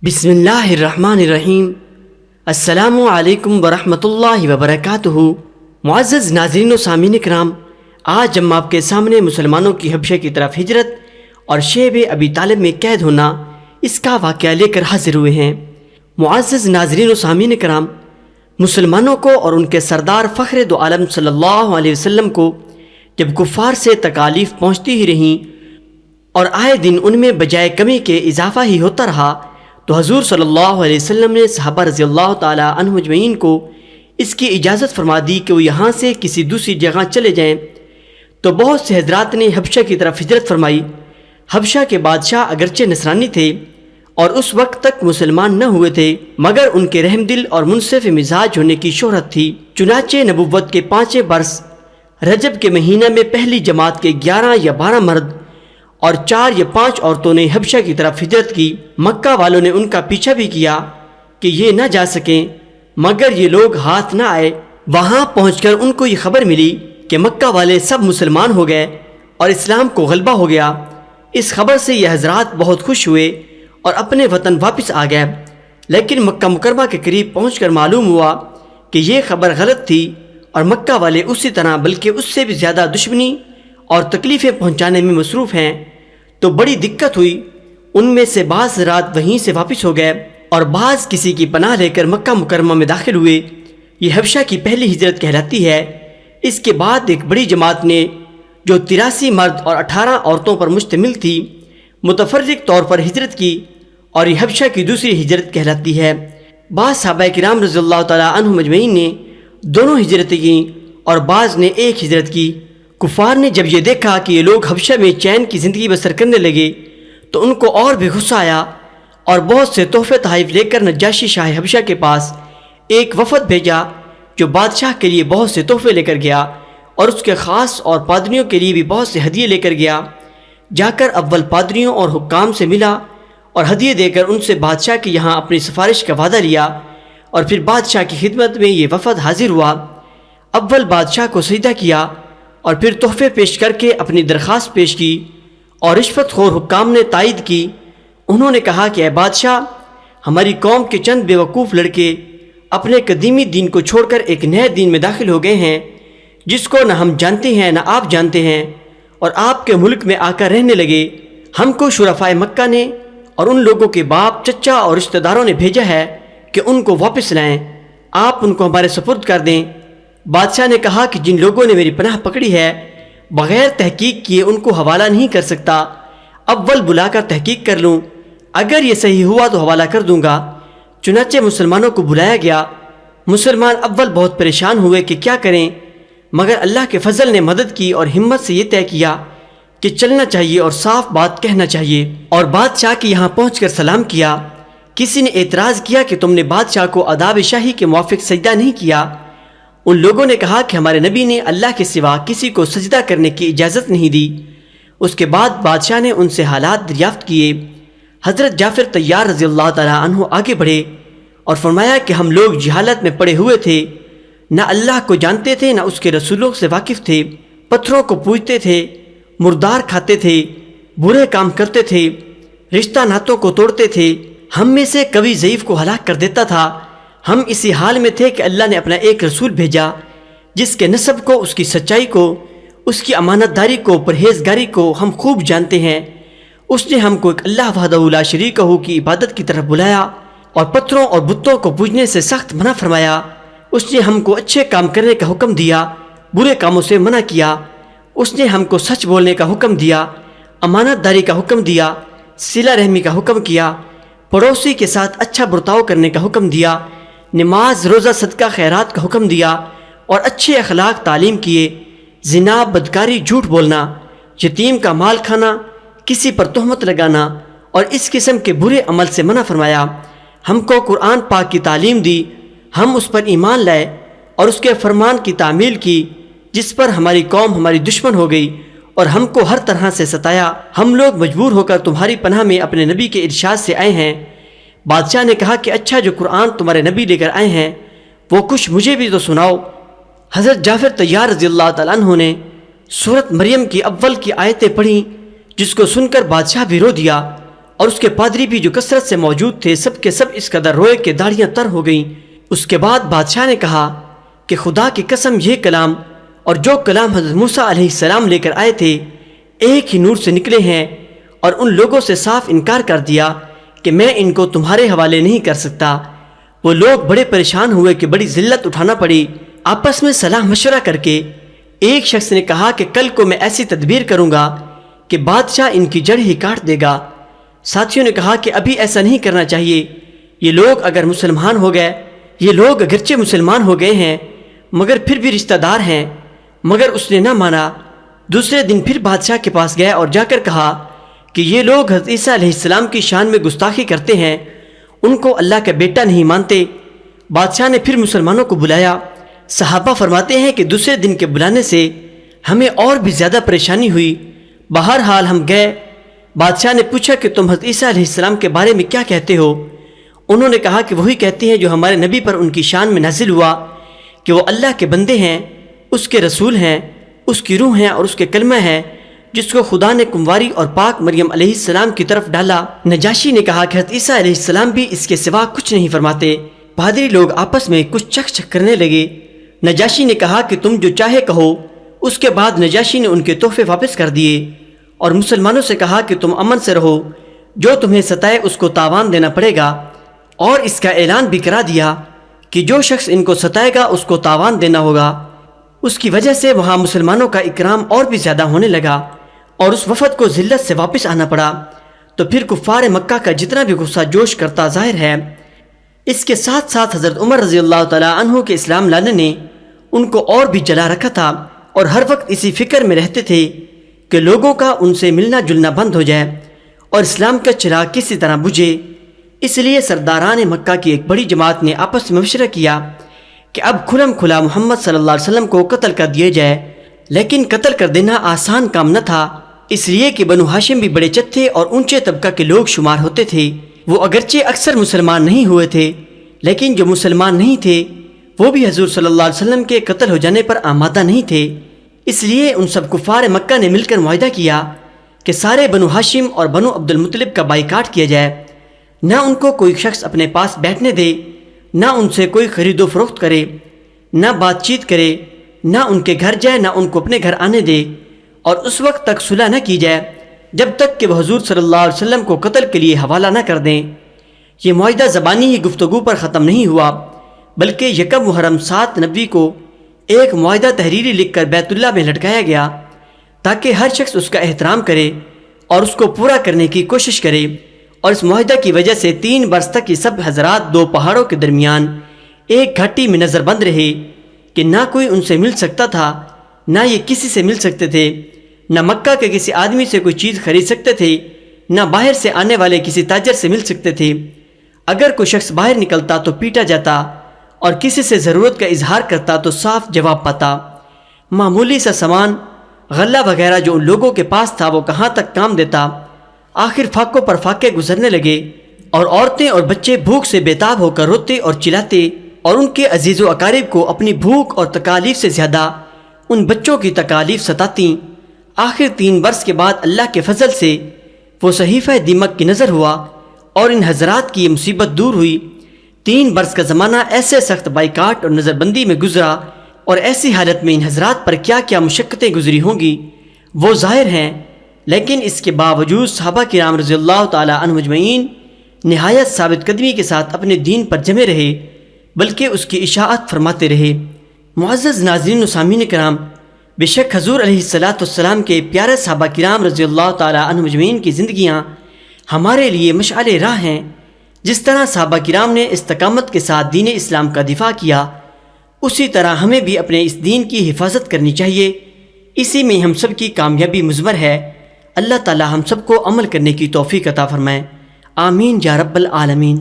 بسم اللہ الرحمن الرحیم۔ السلام علیکم ورحمۃ اللہ وبرکاتہ۔ معزز ناظرین و سامعین کرام، آج ہم آپ کے سامنے مسلمانوں کی حبشہ کی طرف ہجرت اور شیب ابی طالب میں قید ہونا اس کا واقعہ لے کر حاضر ہوئے ہیں۔ معزز ناظرین و سامعین کرام، مسلمانوں کو اور ان کے سردار فخر دو عالم صلی اللہ علیہ وسلم کو جب کفار سے تکالیف پہنچتی ہی رہیں اور آئے دن ان میں بجائے کمی کے اضافہ ہی ہوتا رہا، تو حضور صلی اللہ علیہ وسلم نے صحابہ رضی اللہ تعالی عنہم اجمعین کو اس کی اجازت فرما دی کہ وہ یہاں سے کسی دوسری جگہ چلے جائیں۔ تو بہت سے حضرات نے حبشہ کی طرف ہجرت فرمائی۔ حبشہ کے بادشاہ اگرچہ نصرانی تھے اور اس وقت تک مسلمان نہ ہوئے تھے، مگر ان کے رحم دل اور منصف مزاج ہونے کی شہرت تھی۔ چنانچہ نبوت کے 5 برس رجب کے مہینہ میں پہلی جماعت کے 11 یا 12 مرد اور 4 یا 5 عورتوں نے حبشہ کی طرف ہجرت کی۔ مکہ والوں نے ان کا پیچھا بھی کیا کہ یہ نہ جا سکیں، مگر یہ لوگ ہاتھ نہ آئے۔ وہاں پہنچ کر ان کو یہ خبر ملی کہ مکہ والے سب مسلمان ہو گئے اور اسلام کو غلبہ ہو گیا۔ اس خبر سے یہ حضرات بہت خوش ہوئے اور اپنے وطن واپس آ گئے، لیکن مکہ مکرمہ کے قریب پہنچ کر معلوم ہوا کہ یہ خبر غلط تھی اور مکہ والے اسی طرح بلکہ اس سے بھی زیادہ دشمنی اور تکلیفیں پہنچانے میں مصروف ہیں۔ تو بڑی دقت ہوئی۔ ان میں سے بعض حضرات وہیں سے واپس ہو گئے اور بعض کسی کی پناہ لے کر مکہ مکرمہ میں داخل ہوئے۔ یہ حبشہ کی پہلی ہجرت کہلاتی ہے۔ اس کے بعد ایک بڑی جماعت نے جو 83 مرد اور 18 عورتوں پر مشتمل تھی متفرق طور پر ہجرت کی، اور یہ حبشہ کی دوسری ہجرت کہلاتی ہے۔ بعض صحابہ کرام رضی اللہ تعالی عنہم اجمعین نے دونوں ہجرتیں کی اور بعض نے ایک ہجرت کی۔ کفار نے جب یہ دیکھا کہ یہ لوگ حبشہ میں چین کی زندگی بسر کرنے لگے تو ان کو اور بھی غصہ آیا اور بہت سے تحفے تحائف لے کر نجاشی شاہ حبشہ کے پاس ایک وفد بھیجا، جو بادشاہ کے لیے بہت سے تحفے لے کر گیا اور اس کے خاص اور پادریوں کے لیے بھی بہت سے ہدیے لے کر گیا۔ جا کر اول پادریوں اور حکام سے ملا اور ہدیے دے کر ان سے بادشاہ کے یہاں اپنی سفارش کا وعدہ لیا، اور پھر بادشاہ کی خدمت میں یہ وفد حاضر ہوا۔ اول بادشاہ کو سجدہ کیا اور پھر تحفے پیش کر کے اپنی درخواست پیش کی، اور رشوت خور حکام نے تائید کی۔ انہوں نے کہا کہ اے بادشاہ، ہماری قوم کے چند بیوقوف لڑکے اپنے قدیمی دین کو چھوڑ کر ایک نئے دین میں داخل ہو گئے ہیں، جس کو نہ ہم جانتے ہیں نہ آپ جانتے ہیں، اور آپ کے ملک میں آ کر رہنے لگے۔ ہم کو شرفائے مکہ نے اور ان لوگوں کے باپ، چچا اور رشتہ داروں نے بھیجا ہے کہ ان کو واپس لائیں، آپ ان کو ہمارے سپرد کر دیں۔ بادشاہ نے کہا کہ جن لوگوں نے میری پناہ پکڑی ہے، بغیر تحقیق کیے ان کو حوالہ نہیں کر سکتا۔ اول بلا کر تحقیق کر لوں، اگر یہ صحیح ہوا تو حوالہ کر دوں گا۔ چنانچہ مسلمانوں کو بلایا گیا۔ مسلمان اول بہت پریشان ہوئے کہ کیا کریں، مگر اللہ کے فضل نے مدد کی اور ہمت سے یہ طے کیا کہ چلنا چاہیے اور صاف بات کہنا چاہیے، اور بادشاہ کے یہاں پہنچ کر سلام کیا۔ کسی نے اعتراض کیا کہ تم نے بادشاہ کو آداب شاہی کے موافق سجدہ نہیں کیا۔ ان لوگوں نے کہا کہ ہمارے نبی نے اللہ کے سوا کسی کو سجدہ کرنے کی اجازت نہیں دی۔ اس کے بعد بادشاہ نے ان سے حالات دریافت کیے۔ حضرت جعفر طیار رضی اللہ تعالی عنہ آگے بڑھے اور فرمایا کہ ہم لوگ جہالت میں پڑے ہوئے تھے، نہ اللہ کو جانتے تھے نہ اس کے رسولوں سے واقف تھے، پتھروں کو پوجتے تھے، مردار کھاتے تھے، برے کام کرتے تھے، رشتہ ناتوں کو توڑتے تھے، ہم میں سے کبھی ضعیف کو ہلاک کر دیتا تھا۔ ہم اسی حال میں تھے کہ اللہ نے اپنا ایک رسول بھیجا، جس کے نسب کو، اس کی سچائی کو، اس کی امانت داری کو، پرہیزگاری کو ہم خوب جانتے ہیں۔ اس نے ہم کو ایک اللہ وحدہ لا شریک ہو کی عبادت کی طرف بلایا اور پتھروں اور بتوں کو پوجنے سے سخت منع فرمایا۔ اس نے ہم کو اچھے کام کرنے کا حکم دیا، برے کاموں سے منع کیا۔ اس نے ہم کو سچ بولنے کا حکم دیا، امانت داری کا حکم دیا، صلہ رحمی کا حکم کیا، پڑوسی کے ساتھ اچھا برتاؤ کرنے کا حکم دیا، نماز، روزہ، صدقہ، خیرات کا حکم دیا، اور اچھے اخلاق تعلیم کیے۔ زنا، بدکاری، جھوٹ بولنا، یتیم کا مال کھانا، کسی پر تہمت لگانا اور اس قسم کے برے عمل سے منع فرمایا۔ ہم کو قرآن پاک کی تعلیم دی، ہم اس پر ایمان لائے اور اس کے فرمان کی تعمیل کی، جس پر ہماری قوم ہماری دشمن ہو گئی اور ہم کو ہر طرح سے ستایا۔ ہم لوگ مجبور ہو کر تمہاری پناہ میں اپنے نبی کے ارشاد سے آئے ہیں۔ بادشاہ نے کہا کہ اچھا، جو قرآن تمہارے نبی لے کر آئے ہیں وہ کچھ مجھے بھی تو سناؤ۔ حضرت جعفر طیار رضی اللہ تعالیٰ عنہ نے سورۃ مریم کی اول کی آیتیں پڑھیں، جس کو سن کر بادشاہ بھی رو دیا اور اس کے پادری بھی جو کثرت سے موجود تھے سب کے سب اس قدر روئے کہ داڑھیاں تر ہو گئیں۔ اس کے بعد بادشاہ نے کہا کہ خدا کی قسم یہ کلام اور جو کلام حضرت موسیٰ علیہ السلام لے کر آئے تھے ایک ہی نور سے نکلے ہیں، اور ان لوگوں سے صاف انکار کر دیا کہ میں ان کو تمہارے حوالے نہیں کر سکتا۔ وہ لوگ بڑے پریشان ہوئے کہ بڑی ذلت اٹھانا پڑی۔ آپس میں صلاح مشورہ کر کے ایک شخص نے کہا کہ کل کو میں ایسی تدبیر کروں گا کہ بادشاہ ان کی جڑ ہی کاٹ دے گا۔ ساتھیوں نے کہا کہ ابھی ایسا نہیں کرنا چاہیے، یہ لوگ اگرچہ مسلمان ہو گئے ہیں مگر پھر بھی رشتہ دار ہیں۔ مگر اس نے نہ مانا۔ دوسرے دن پھر بادشاہ کے پاس گیا اور جا کر کہا کہ یہ لوگ حضرت عیسیٰ علیہ السلام کی شان میں گستاخی کرتے ہیں، ان کو اللہ کا بیٹا نہیں مانتے۔ بادشاہ نے پھر مسلمانوں کو بلایا۔ صحابہ فرماتے ہیں کہ دوسرے دن کے بلانے سے ہمیں اور بھی زیادہ پریشانی ہوئی۔ بہرحال ہم گئے۔ بادشاہ نے پوچھا کہ تم حضرت عیسیٰ علیہ السلام کے بارے میں کیا کہتے ہو؟ انہوں نے کہا کہ وہی کہتے ہیں جو ہمارے نبی پر ان کی شان میں نازل ہوا کہ وہ اللہ کے بندے ہیں، اس کے رسول ہیں، اس کی روح ہیں اور اس کے کلمہ ہیں جس کو خدا نے کنواری اور پاک مریم علیہ السلام کی طرف ڈالا۔ نجاشی نے کہا کہ حضرت عیسیٰ علیہ السلام بھی اس کے سوا کچھ نہیں فرماتے۔ پادری لوگ آپس میں کچھ چک چک کرنے لگے۔ نجاشی نے کہا کہ تم جو چاہے کہو۔ اس کے بعد نجاشی نے ان کے تحفے واپس کر دیے اور مسلمانوں سے کہا کہ تم امن سے رہو، جو تمہیں ستائے اس کو تاوان دینا پڑے گا، اور اس کا اعلان بھی کرا دیا کہ جو شخص ان کو ستائے گا اس کو تاوان دینا ہوگا۔ اس کی وجہ سے وہاں مسلمانوں کا اکرام اور بھی زیادہ ہونے لگا اور اس وفد کو ذلت سے واپس آنا پڑا۔ تو پھر کفار مکہ کا جتنا بھی غصہ جوش کرتا ظاہر ہے۔ اس کے ساتھ ساتھ حضرت عمر رضی اللہ تعالیٰ عنہ کے اسلام لانے نے ان کو اور بھی جلا رکھا تھا، اور ہر وقت اسی فکر میں رہتے تھے کہ لوگوں کا ان سے ملنا جلنا بند ہو جائے اور اسلام کا چراغ کسی طرح بجھے۔ اس لیے سرداران مکہ کی ایک بڑی جماعت نے آپس میں مشورہ کیا کہ اب کھلم کھلا محمد صلی اللہ علیہ وسلم کو قتل کر دیا جائے۔ لیکن قتل کر دینا آسان کام نہ تھا، اس لیے کہ بنو ہاشم بھی بڑے چتھے اور اونچے طبقہ کے لوگ شمار ہوتے تھے۔ وہ اگرچہ اکثر مسلمان نہیں ہوئے تھے، لیکن جو مسلمان نہیں تھے وہ بھی حضور صلی اللہ علیہ وسلم کے قتل ہو جانے پر آمادہ نہیں تھے۔ اس لیے ان سب کفار مکہ نے مل کر معاہدہ کیا کہ سارے بنو ہاشم اور بنو عبد المطلب کا بائیکاٹ کیا جائے، نہ ان کو کوئی شخص اپنے پاس بیٹھنے دے، نہ ان سے کوئی خرید و فروخت کرے، نہ بات چیت کرے، نہ ان کے گھر جائے، نہ ان کو اپنے گھر آنے دے، اور اس وقت تک صلح نہ کی جائے جب تک کہ وہ حضور صلی اللہ علیہ وسلم کو قتل کے لیے حوالہ نہ کر دیں۔ یہ معاہدہ زبانی ہی گفتگو پر ختم نہیں ہوا، بلکہ یکم محرم 7 نبوی کو ایک معاہدہ تحریری لکھ کر بیت اللہ میں لٹکایا گیا تاکہ ہر شخص اس کا احترام کرے اور اس کو پورا کرنے کی کوشش کرے۔ اور اس معاہدہ کی وجہ سے 3 برس تک یہ سب حضرات 2 پہاڑوں کے درمیان ایک گھاٹی میں نظر بند رہے کہ نہ کوئی ان سے مل سکتا تھا، نہ یہ کسی سے مل سکتے تھے، نہ مکہ کے کسی آدمی سے کوئی چیز خرید سکتے تھے، نہ باہر سے آنے والے کسی تاجر سے مل سکتے تھے۔ اگر کوئی شخص باہر نکلتا تو پیٹا جاتا اور کسی سے ضرورت کا اظہار کرتا تو صاف جواب پاتا۔ معمولی سا سامان غلہ وغیرہ جو ان لوگوں کے پاس تھا وہ کہاں تک کام دیتا۔ آخر فاقوں پر فاقے گزرنے لگے اور عورتیں اور بچے بھوک سے بےتاب ہو کر روتے اور چلاتے، اور ان کے عزیز و اقارب کو اپنی بھوک اور تکالیف سے زیادہ ان بچوں کی تکالیف ستاتیں۔ آخر 3 برس کے بعد اللہ کے فضل سے وہ صحیفہ دیمک کی نظر ہوا اور ان حضرات کی یہ مصیبت دور ہوئی۔ 3 برس کا زمانہ ایسے سخت بائیکاٹ اور نظر بندی میں گزرا، اور ایسی حالت میں ان حضرات پر کیا کیا مشقتیں گزری ہوں گی وہ ظاہر ہیں۔ لیکن اس کے باوجود صحابہ کرام رضی اللہ تعالی عنہ مجمعین نہایت ثابت قدمی کے ساتھ اپنے دین پر جمے رہے، بلکہ اس کی اشاعت فرماتے رہے۔ معزز ناظرین و سامعین کرام، بے شک حضور علیہ السلام کے پیارے صحابہ کرام رضی اللہ تعالی عنہ مجمعین کی زندگیاں ہمارے لیے مشعل راہ ہیں۔ جس طرح صحابہ کرام نے استقامت کے ساتھ دین اسلام کا دفاع کیا، اسی طرح ہمیں بھی اپنے اس دین کی حفاظت کرنی چاہیے۔ اسی میں ہم سب کی کامیابی مضمر ہے۔ اللہ تعالی ہم سب کو عمل کرنے کی توفیق عطا فرمائے، آمین یا رب العالمین۔